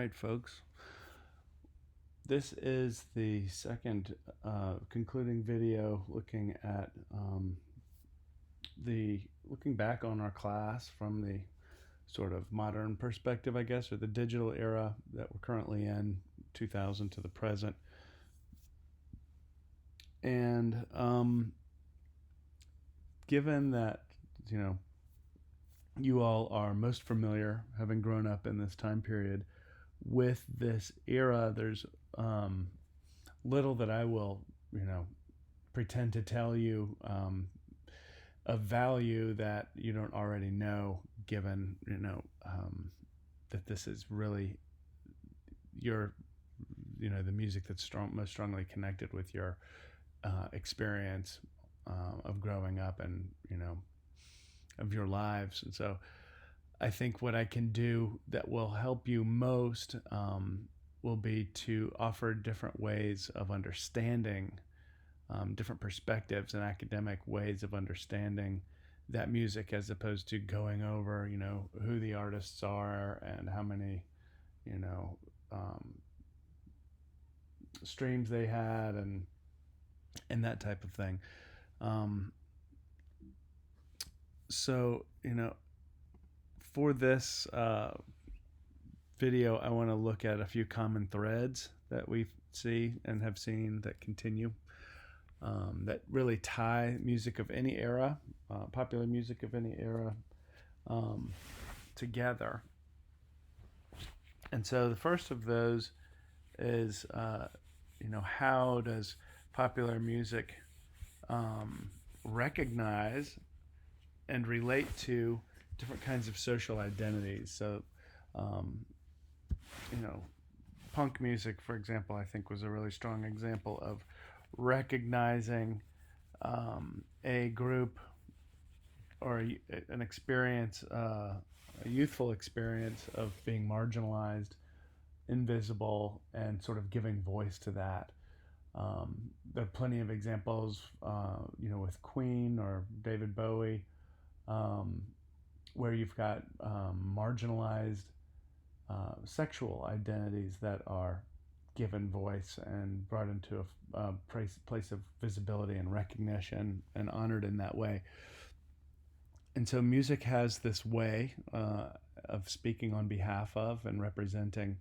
Right, folks. This is the second concluding video looking at looking back on our class from the sort of modern perspective, I guess, or the digital era that we're currently in, 2000 to the present. And given that, you know, you all are most familiar, having grown up in this time period, with this era, there's little that I will, pretend to tell you of value that you don't already know, given, that this is really your, the music that's most strongly connected with your experience of growing up and, of your lives. And so I think what I can do that will help you most will be to offer different ways of understanding, different perspectives and academic ways of understanding that music, as opposed to going over, who the artists are and how many, streams they had and that type of thing. So, for this video, I want to look at a few common threads that we see and have seen that continue, that really tie music of any era, popular music of any era, together. And so the first of those is, how does popular music recognize and relate to different kinds of social identities? So, punk music, for example, I think was a really strong example of recognizing a group or an experience, a youthful experience of being marginalized, invisible, and sort of giving voice to that. There are plenty of examples, with Queen or David Bowie, where you've got marginalized sexual identities that are given voice and brought into a place of visibility and recognition and honored in that way. And so music has this way of speaking on behalf of and representing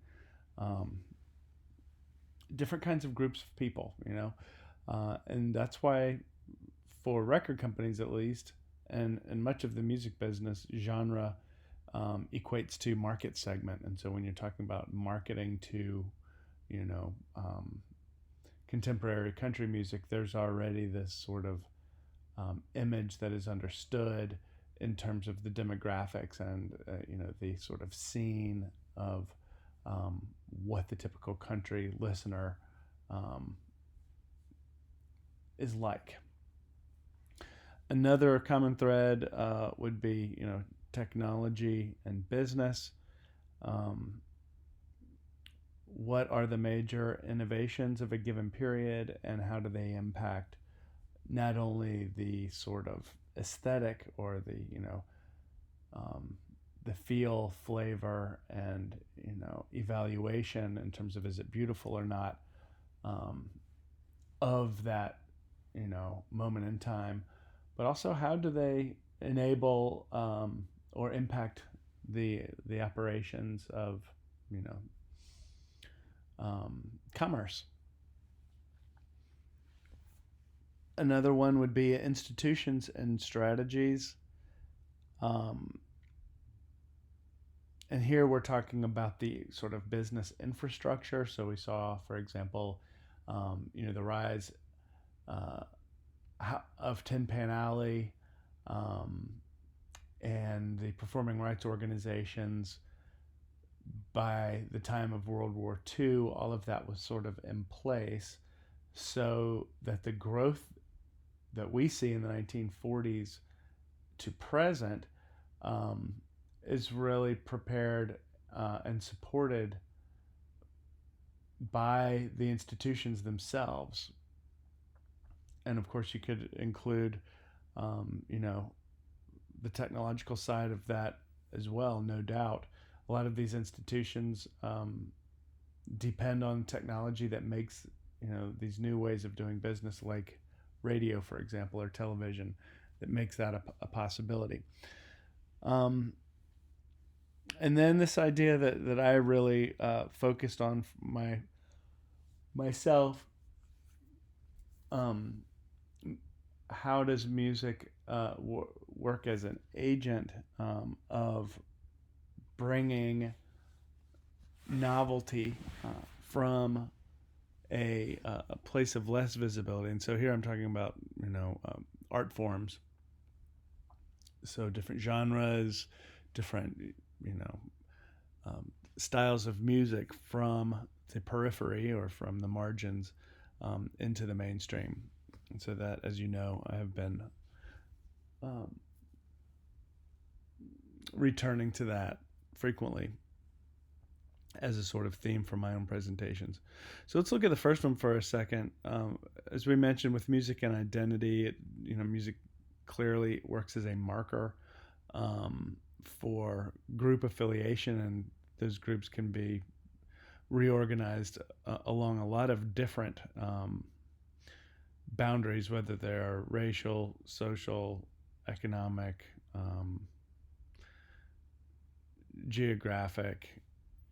different kinds of groups of people, and that's why, for record companies at least, and much of the music business, genre equates to market segment. And so when you're talking about marketing to, contemporary country music, there's already this sort of image that is understood in terms of the demographics and, the sort of scene of what the typical country listener is like. Another common thread would be, technology and business. What are the major innovations of a given period, and how do they impact not only the sort of aesthetic or the feel, flavor, and evaluation in terms of is it beautiful or not, of that moment in time, but also how do they enable or impact the operations of commerce. Another one would be institutions and strategies. And here we're talking about the sort of business infrastructure. So we saw, for example, the rise of Tin Pan Alley and the performing rights organizations. By the time of World War II, all of that was sort of in place so that the growth that we see in the 1940s to present is really prepared and supported by the institutions themselves. And of course, you could include, the technological side of that as well, no doubt. a lot of these institutions depend on technology that makes these new ways of doing business, like radio, for example, or television, that makes that a possibility. And then this idea that I really focused on myself. Um, how does music work as an agent of bringing novelty from a place of less visibility? And so here I'm talking about art forms, so different genres, different styles of music from the periphery or from the margins into the mainstream. And so that, as you know, I have been returning to that frequently as a sort of theme for my own presentations. So let's look at the first one for a second. As we mentioned, with music and identity, music clearly works as a marker for group affiliation, and those groups can be reorganized along a lot of different boundaries, whether they're racial, social, economic, geographic,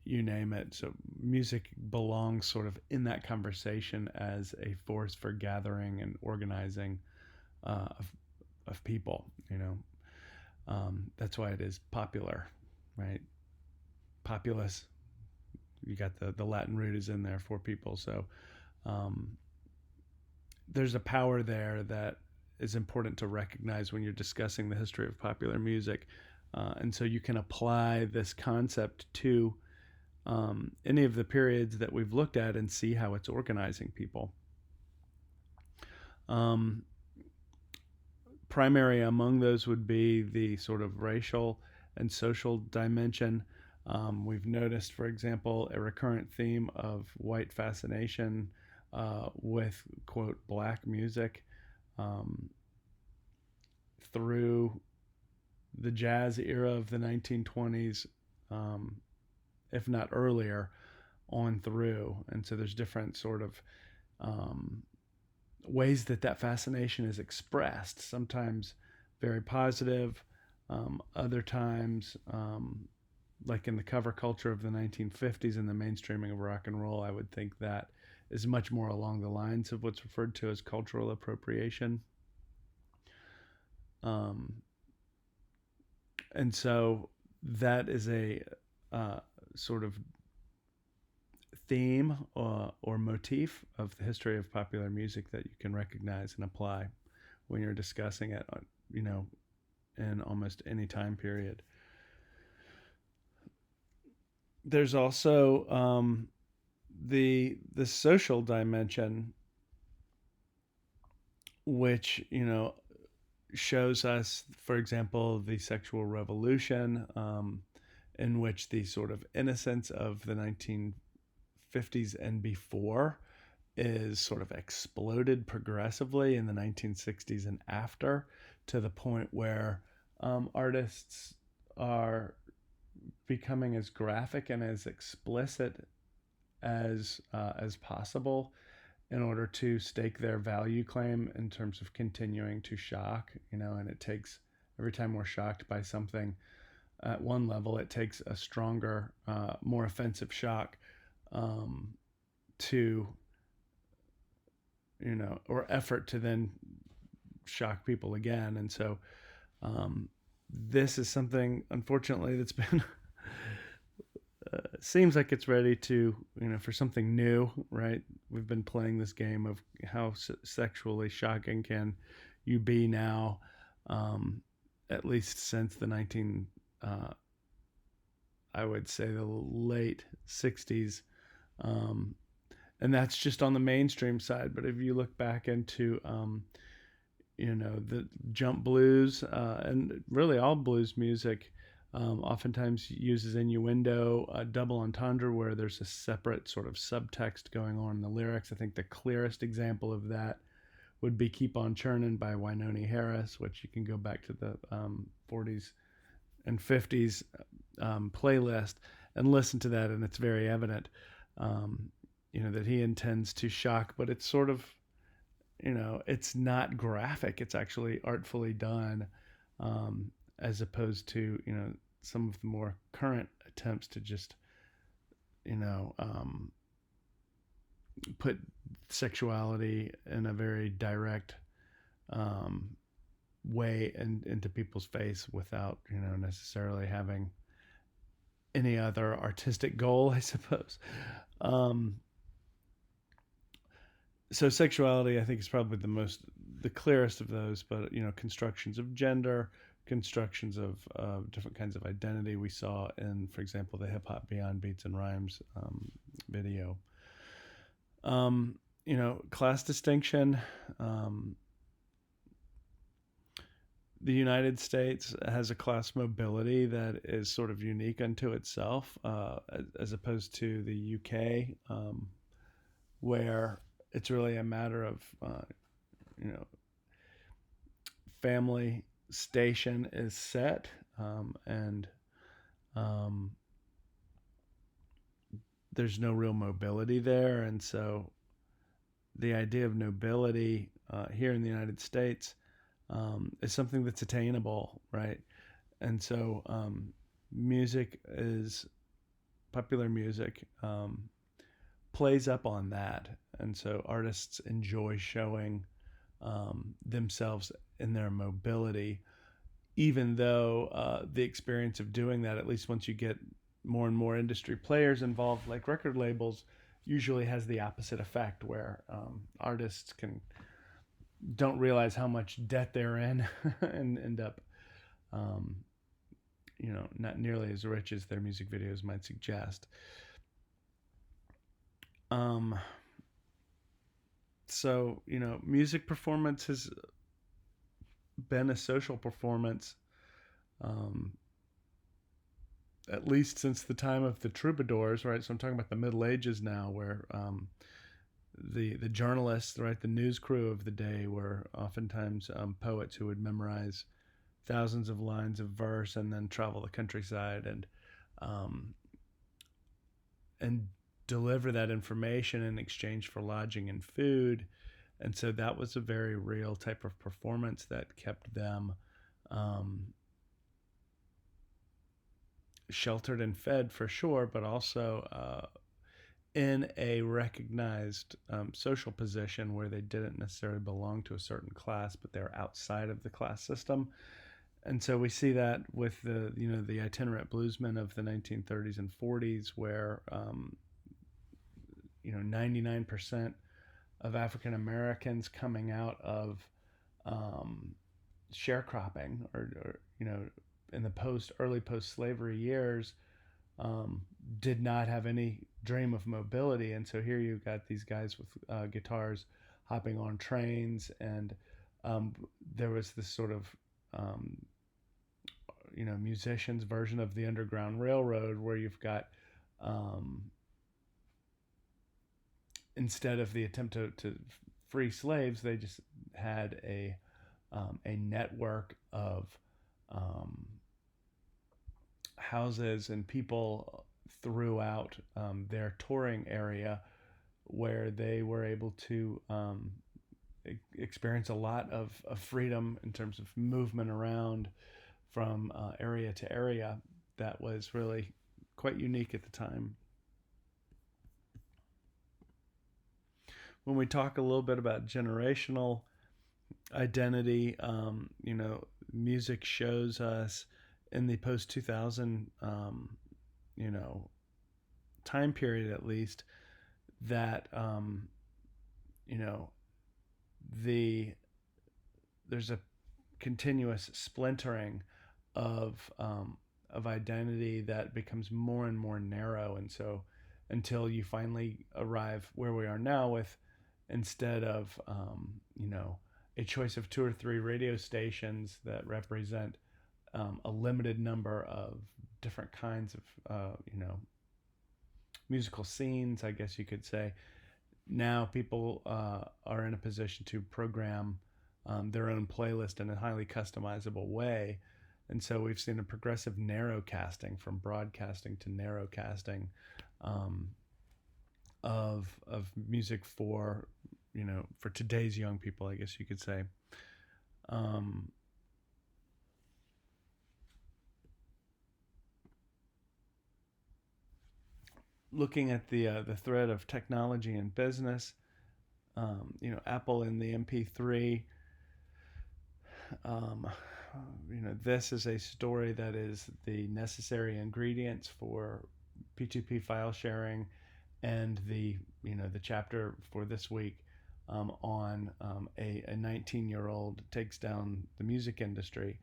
you name it. So music belongs sort of in that conversation as a force for gathering and organizing of people. That's why it is popular, right? Populus. You got the Latin root is in there for people. So there's a power there that is important to recognize when you're discussing the history of popular music. And so you can apply this concept to any of the periods that we've looked at and see how it's organizing people. Primary among those would be the sort of racial and social dimension. We've noticed, for example, a recurrent theme of white fascination with, quote, black music through the jazz era of the 1920s, if not earlier, on through. And so there's different sort of ways that fascination is expressed, sometimes very positive, other times, like in the cover culture of the 1950s and the mainstreaming of rock and roll, I would think that is much more along the lines of what's referred to as cultural appropriation. And so that is a sort of theme or motif of the history of popular music that you can recognize and apply when you're discussing it, in almost any time period. There's also the social dimension, which shows us, for example, the sexual revolution, in which the sort of innocence of the 1950s and before is sort of exploded progressively in the 1960s and after, to the point where artists are becoming as graphic and as explicit as possible in order to stake their value claim in terms of continuing to shock, and it takes, every time we're shocked by something at one level, it takes a stronger, more offensive shock to, or effort to then shock people again. And so this is something, unfortunately, that's been seems like it's ready to, for something new, right? We've been playing this game of how sexually shocking can you be now, at least since the I would say the late 60s. And that's just on the mainstream side. But if you look back into, the jump blues, and really all blues music, oftentimes uses innuendo, double entendre, where there's a separate sort of subtext going on in the lyrics. I think the clearest example of that would be Keep On Churnin' by Wynonie Harris, which you can go back to the 40s and 50s playlist and listen to that, and it's very evident, um, that he intends to shock, but it's sort of, it's not graphic. It's actually artfully done, as opposed to, some of the more current attempts to just, you know, um, put sexuality in a very direct um, way into people's face without, necessarily having any other artistic goal, I suppose. Um, so sexuality, I think, is probably the clearest of those. But constructions of gender, constructions of different kinds of identity. We saw in, for example, the Hip Hop Beyond Beats and Rhymes video. Class distinction. Um, the United States has a class mobility that is sort of unique unto itself, as opposed to the UK, where it's really a matter of, you know, family station is set, and um, there's no real mobility there. And so the idea of nobility here in the United States is something that's attainable, right? And so music is popular music plays up on that, and so artists enjoy showing themselves in their mobility, even though the experience of doing that, at least once you get more and more industry players involved, like record labels, usually has the opposite effect, where artists don't realize how much debt they're in and end up, um, not nearly as rich as their music videos might suggest. Um, so, music performance has been a social performance, um, at least since the time of the troubadours, right? So I'm talking about the Middle Ages now, where the journalists, right, the news crew of the day were oftentimes poets who would memorize thousands of lines of verse and then travel the countryside um, and deliver that information in exchange for lodging and food. And so that was a very real type of performance that kept them sheltered and fed, for sure, but also in a recognized social position where they didn't necessarily belong to a certain class, but they're outside of the class system. And so we see that with the itinerant bluesmen of the 1930s and 40s, where 99% of African Americans coming out of sharecropping, or in the early post slavery years, did not have any dream of mobility. And so here you've got these guys with guitars hopping on trains, and there was this sort of musicians version of the Underground Railroad, where you've got instead of the attempt to free slaves, they just had a network of houses and people throughout their touring area, where they were able to experience a lot of freedom in terms of movement around from area to area. That was really quite unique at the time. When we talk a little bit about generational identity, music shows us in the post 2000, time period, at least, that there's a continuous splintering of identity that becomes more and more narrow. And so until you finally arrive where we are now, with, instead of a choice of 2 or 3 radio stations that represent a limited number of different kinds of musical scenes, I guess you could say, now people are in a position to program their own playlist in a highly customizable way. And so we've seen a progressive narrowcasting from broadcasting to narrowcasting um, of music for for today's young people, I guess you could say. Um, Looking at the thread of technology and business, Apple in the MP3. Um, this is a story that is the necessary ingredients for P2P file sharing, and the chapter for this week on a 19-year-old takes down the music industry.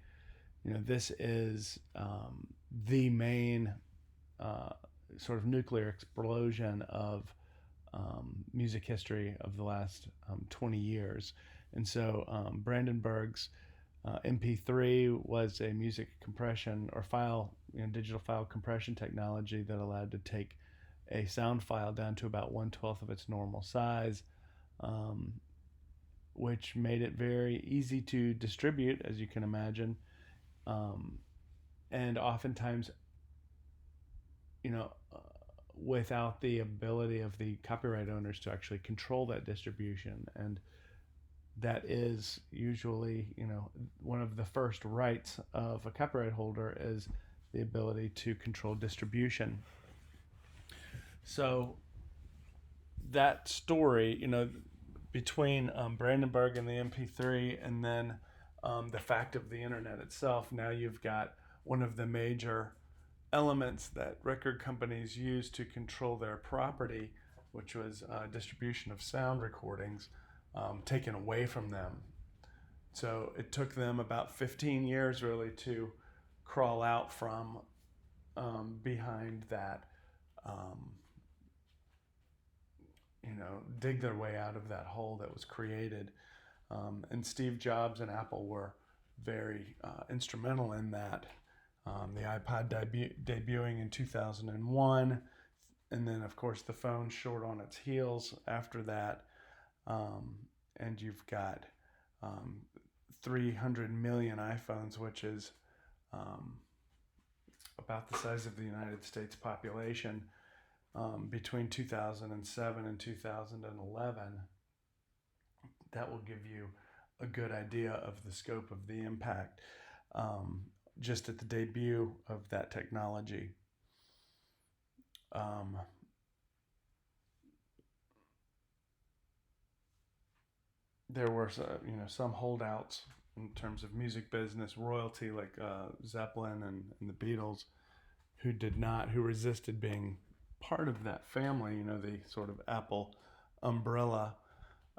This is the main uh, sort of nuclear explosion of music history of the last 20 years. And so Brandenburg's MP3 was a music compression or digital file compression technology that allowed to take a sound file down to about 1/12 of its normal size, um, which made it very easy to distribute, as you can imagine. And oftentimes, you know, uh, without the ability of the copyright owners to actually control that distribution. And that is usually, one of the first rights of a copyright holder is the ability to control distribution. So that story, between Brandenburg and the MP3, and then the fact of the internet itself, now you've got one of the major elements that record companies use to control their property, which was distribution of sound recordings, taken away from them. So it took them about 15 years really to crawl out from behind that, dig their way out of that hole that was created. And Steve Jobs and Apple were very instrumental in that. The iPod debuting in 2001, and then of course the phone short on its heels after that. And you've got 300 million iPhones, which is about the size of the United States population between 2007 and 2011. That will give you a good idea of the scope of the impact just at the debut of that technology. There were some holdouts in terms of music business royalty, like Zeppelin and the Beatles, who resisted being part of that family, the sort of Apple umbrella.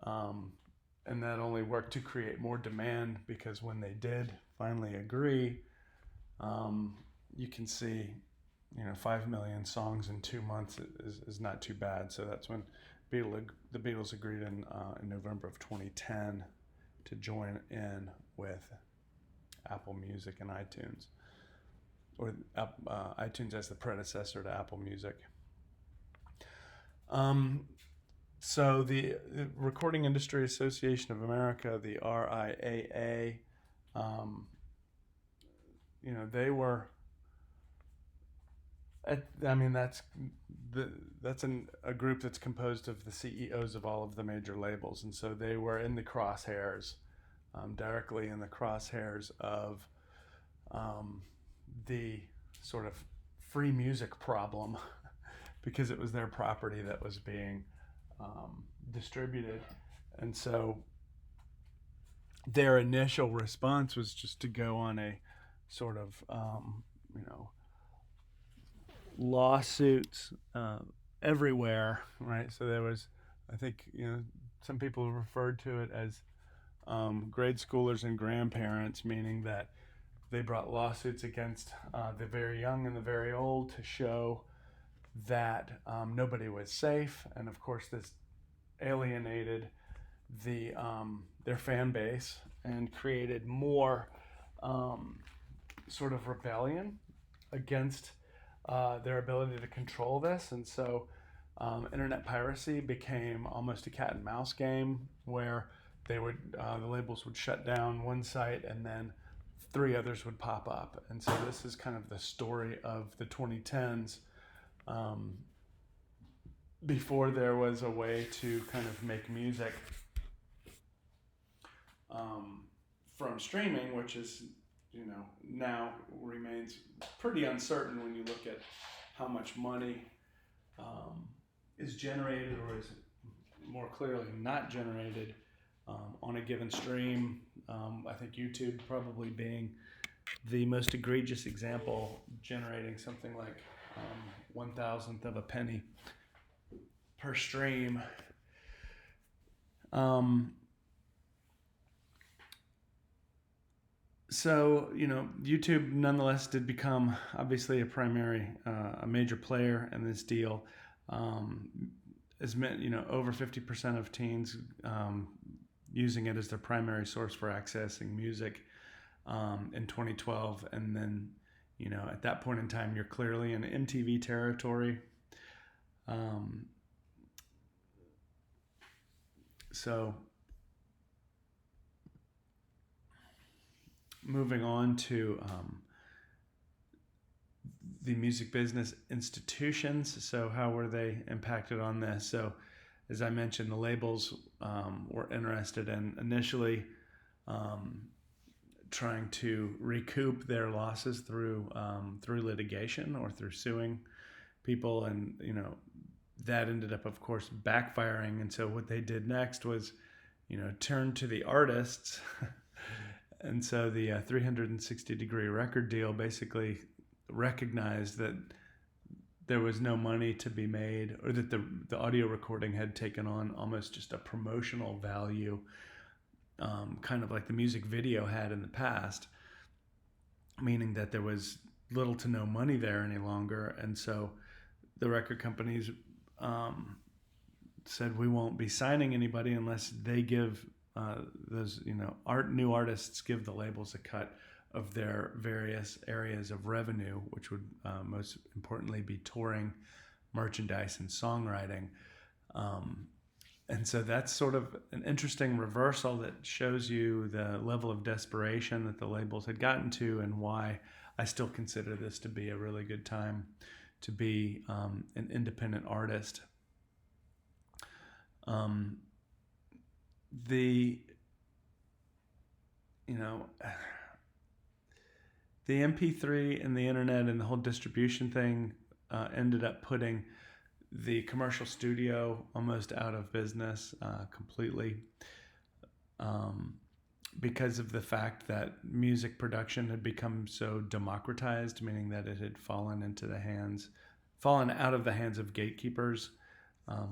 And that only worked to create more demand, because when they did finally agree, you can see, 5 million songs in 2 months is not too bad. So that's when the Beatles agreed in November of 2010 to join in with Apple Music and iTunes, or iTunes as the predecessor to Apple Music. So the Recording Industry Association of America, the RIAA, they were. That's a group that's composed of the CEOs of all of the major labels, and so they were in the crosshairs, directly in the crosshairs of the sort of free music problem, because it was their property that was being distributed. And so their initial response was just to go on a sort of lawsuits everywhere, right? So there was, I think, some people referred to it as grade schoolers and grandparents, meaning that they brought lawsuits against the very young and the very old to show that nobody was safe. And of course this alienated their fan base and created more sort of rebellion against their ability to control this. And so internet piracy became almost a cat and mouse game, where the labels would shut down one site and then three others would pop up. And so this is kind of the story of the 2010s, before there was a way to kind of make music from streaming, which is, now remains pretty uncertain when you look at how much money is generated, or is more clearly not generated on a given stream. I think YouTube probably being the most egregious example, generating something like 1,000th of a penny per stream. So, YouTube nonetheless did become obviously a major player in this deal. As over 50% of teens using it as their primary source for accessing music in 2012. And then, at that point in time, you're clearly in MTV territory. So moving on to the music business institutions. So how were they impacted on this? So as I mentioned, the labels were interested in initially trying to recoup their losses through litigation or through suing people, and that ended up, of course, backfiring. And so what they did next was turn to the artists. And so the 360-degree record deal basically recognized that there was no money to be made, or that the audio recording had taken on almost just a promotional value, kind of like the music video had in the past, meaning that there was little to no money there any longer. And so the record companies said, we won't be signing anybody unless they give those new artists give the labels a cut of their various areas of revenue, which would most importantly be touring, merchandise, and songwriting. And so that's sort of an interesting reversal that shows you the level of desperation that the labels had gotten to, and why I still consider this to be a really good time to be an independent artist. The MP3 and the internet and the whole distribution thing ended up putting the commercial studio almost out of business completely, because of the fact that music production had become so democratized, meaning that it had fallen out of the hands of gatekeepers,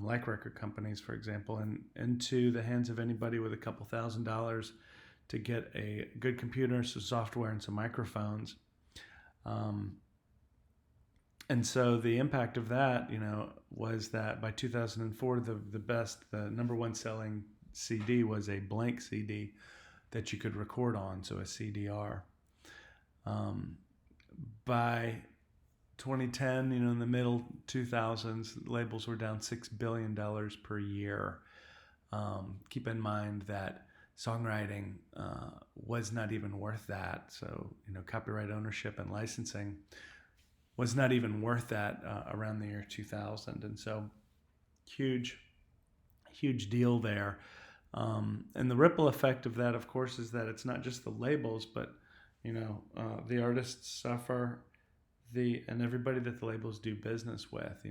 like record companies, for example, and into the hands of anybody with a couple $1,000s to get a good computer, some software, and some microphones. And so the impact of that, was that by 2004, the number one selling CD was a blank CD that you could record on, so a CDR. By 2010, in the middle 2000s, labels were down $6 billion per year. Keep in mind that songwriting was not even worth that. So, copyright ownership and licensing was not even worth that around the year 2000. And so huge deal there. And the ripple effect of that, of course, is that it's not just the labels, but, the artists suffer, and everybody that the labels do business with,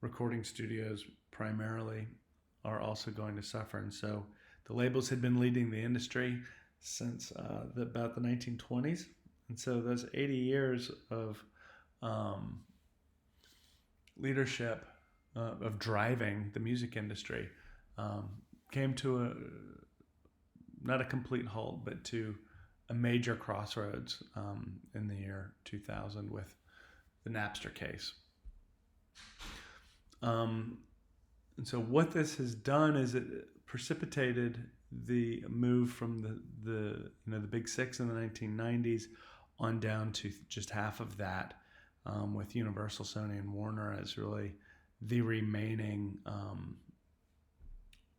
recording studios primarily are also going to suffer. And so the labels had been leading the industry since about the 1920s. And so those 80 years of leadership, of driving the music industry, came to not a complete halt, but to a major crossroads in the year 2000 with the Napster case. And so what this has done is it precipitated the move from the big six in the 1990s on down to just half of that, with Universal, Sony, and Warner as really the remaining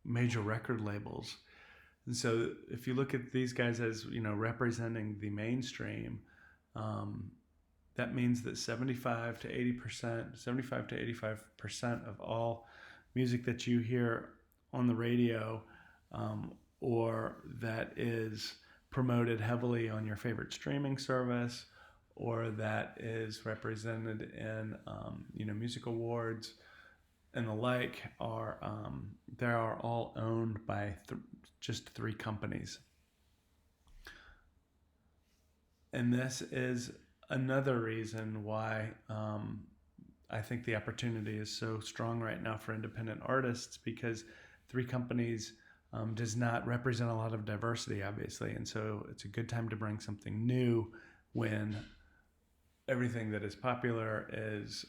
major record labels. And so if you look at these guys as, representing the mainstream, that means that 75 to 85% of all music that you hear on the radio, or that is promoted heavily on your favorite streaming service, or that is represented in music awards and the like, are they are all owned by just three companies. And this is another reason why I think the opportunity is so strong right now for independent artists, because three companies does not represent a lot of diversity, obviously. And so it's a good time to bring something new when everything that is popular is,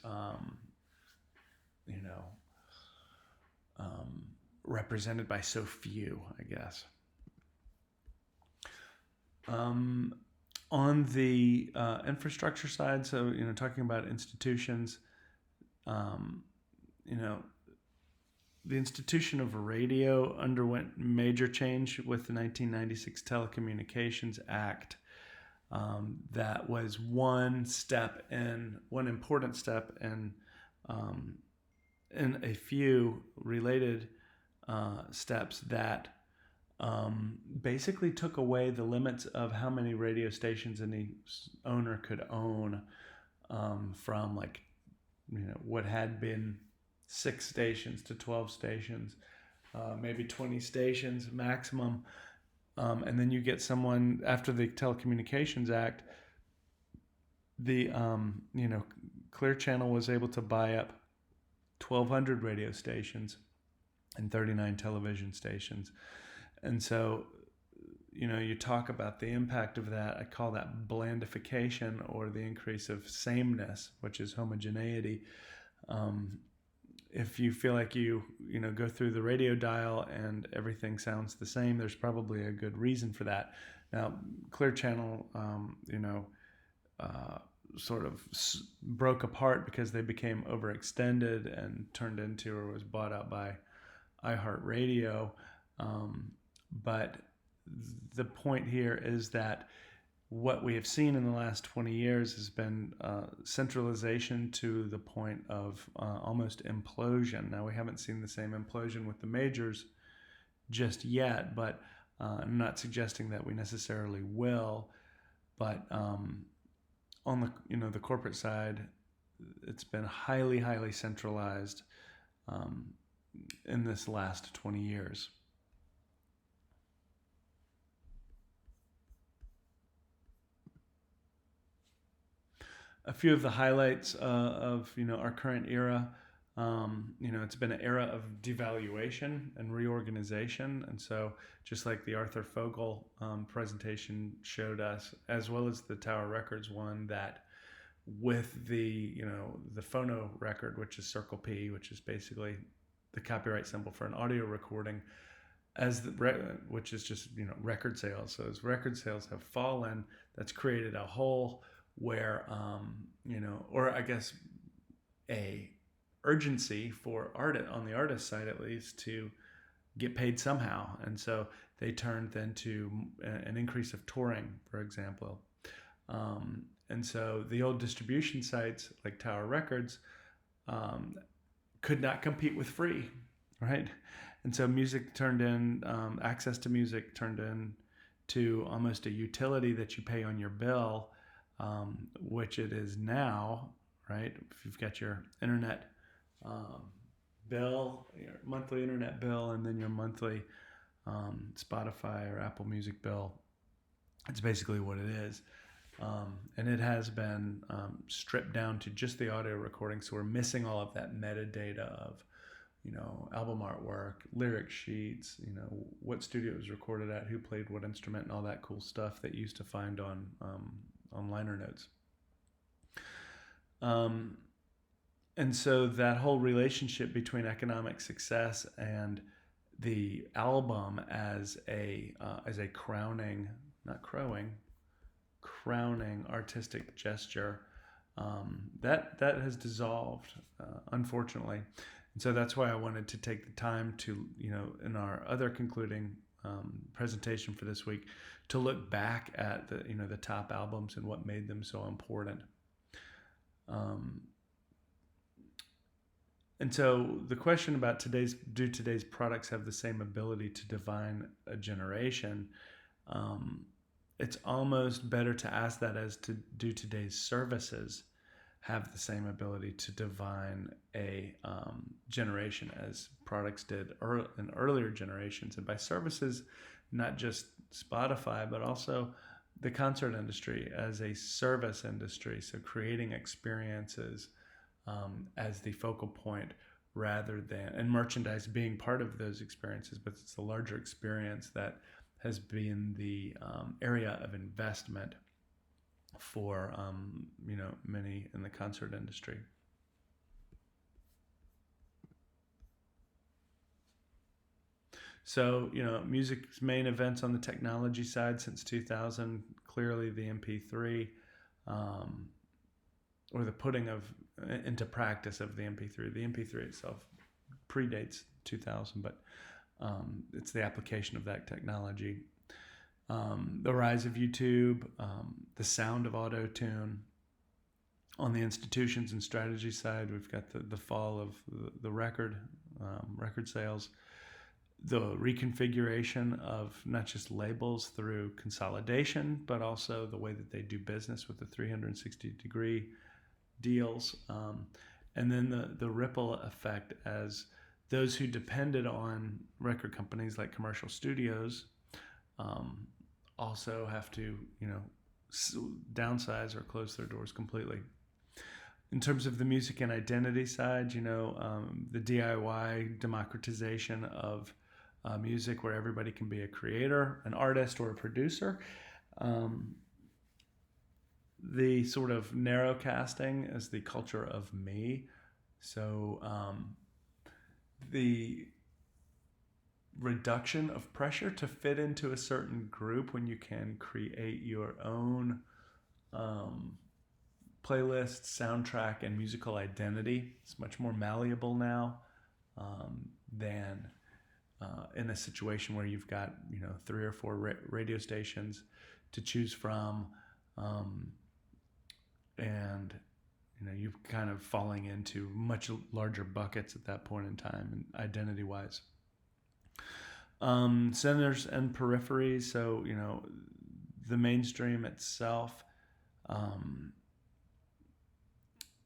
represented by so few, I guess. On the infrastructure side, so talking about institutions, the institution of radio underwent major change with the 1996 Telecommunications Act. That was one important step in a few related steps that basically took away the limits of how many radio stations any owner could own, from what had been 6 stations to 12 stations, maybe 20 stations maximum. And then you get someone after the Telecommunications Act, the Clear Channel was able to buy up 1,200 radio stations and 39 television stations. And so, you talk about the impact of that. I call that blandification, or the increase of sameness, which is homogeneity. If you feel like you go through the radio dial and everything sounds the same, there's probably a good reason for that. Now, Clear Channel, sort of broke apart because they became overextended and turned into, or was bought out by, iHeartRadio. But the point here is that what we have seen in the last 20 years has been centralization to the point of almost implosion. Now, we haven't seen the same implosion with the majors just yet, but I'm not suggesting that we necessarily will. But on the corporate side, it's been highly, highly centralized in this last 20 years. A few of the highlights of our current era, it's been an era of devaluation and reorganization, and so just like the Arthur Fogel presentation showed us, as well as the Tower Records one, that with the phono record, which is Circle P, which is basically the copyright symbol for an audio recording, which is just record sales. So as record sales have fallen, that's created a hole where or I guess a urgency for on the artist side at least, to get paid somehow. And so they turned then to an increase of touring, for example. And so the old distribution sites like Tower Records could not compete with free, right? And so access to music turned in to almost a utility that you pay on your bill, which it is now, right? If you've got your internet bill, your monthly internet bill, and then your monthly Spotify or Apple Music bill, it's basically what it is. And it has been stripped down to just the audio recording, so we're missing all of that metadata of album artwork, lyric sheets, what studio it was recorded at, who played what instrument, and all that cool stuff that you used to find on liner notes. And so that whole relationship between economic success and the album as a crowning artistic gesture, that has dissolved, unfortunately. And so that's why I wanted to take the time to, in our other concluding presentation for this week, to look back at the top albums and what made them so important. And so the question about do today's products have the same ability to define a generation? It's almost better to ask that as to do today's services have the same ability to define a generation as products did in earlier generations. And by services, not just Spotify, but also the concert industry as a service industry. So creating experiences as the focal point rather than, and merchandise being part of those experiences, but it's the larger experience that has been the area of investment for many in the concert industry. So music's main events on the technology side since 2000, clearly the MP3, or the putting into practice of the MP3. The MP3 itself predates 2000, but it's the application of that technology. The rise of YouTube, the sound of auto-tune. On the institutions and strategy side, we've got the fall of the record sales, the reconfiguration of not just labels through consolidation, but also the way that they do business with the 360-degree deals, and then the ripple effect as those who depended on record companies like commercial studios also have to downsize or close their doors completely. In terms of the music and identity side, the DIY democratization of music, where everybody can be a creator, an artist, or a producer. The sort of narrow casting as the culture of me. So the reduction of pressure to fit into a certain group when you can create your own playlist, soundtrack, and musical identity. It's much more malleable now than in a situation where you've got 3 or 4 radio stations to choose from, and you're kind of falling into much larger buckets at that point in time, and identity-wise. Centers and peripheries. So the mainstream itself.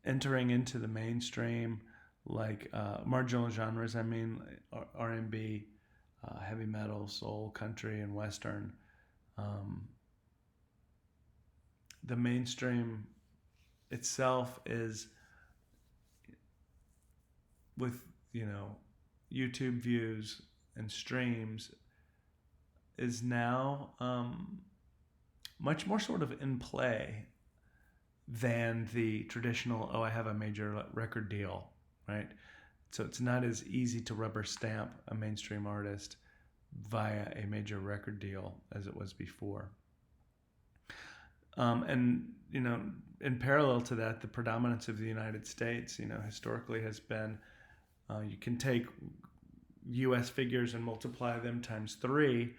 Entering into the mainstream, like marginal genres, R&B, heavy metal, soul, country, and Western. The mainstream itself is, with YouTube views and streams, is now much more sort of in play than the traditional, I have a major record deal, right? So it's not as easy to rubber stamp a mainstream artist via a major record deal as it was before. And in parallel to that, the predominance of the United States, historically has been, you can take U.S. figures and multiply them times 3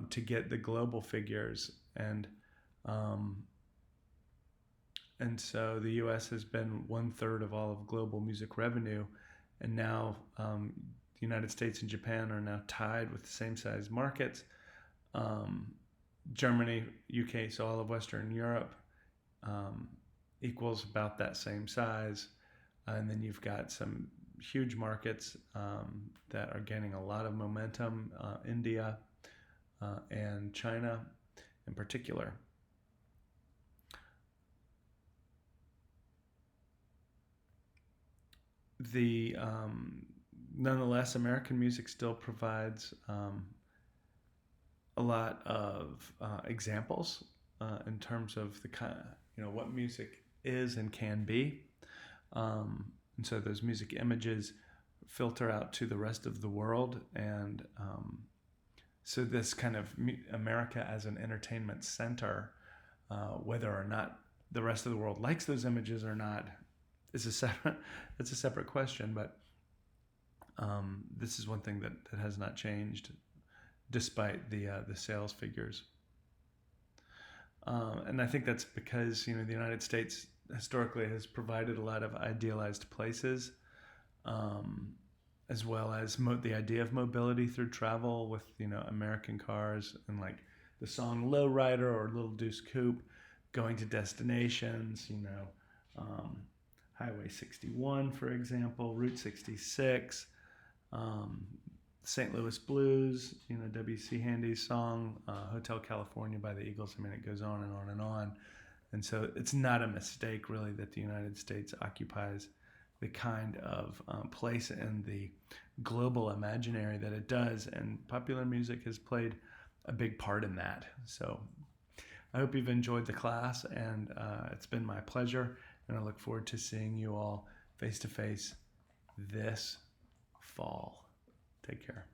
to get the global figures, and so the U.S. has been 1/3 of all of global music revenue, and now the United States and Japan are now tied with the same size markets. Germany, UK, so all of Western Europe equals about that same size, and then you've got some huge markets that are gaining a lot of momentum, India and China in particular. Nonetheless, American music still provides a lot of examples in terms of the kind, what music is and can be, and so those music images filter out to the rest of the world, and so this kind of America as an entertainment center, whether or not the rest of the world likes those images or not, it's a separate question, but this is one thing that has not changed despite the sales figures. And I think that's because the United States historically has provided a lot of idealized places, as well as the idea of mobility through travel with American cars and like the song Lowrider or Little Deuce Coupe, going to destinations, Highway 61, for example, Route 66, St. Louis Blues, W.C. Handy's song, Hotel California by the Eagles. I mean, it goes on and on and on. And so it's not a mistake, really, that the United States occupies the kind of place in the global imaginary that it does. And popular music has played a big part in that. So I hope you've enjoyed the class, and it's been my pleasure. And I look forward to seeing you all face to face this fall. Take care.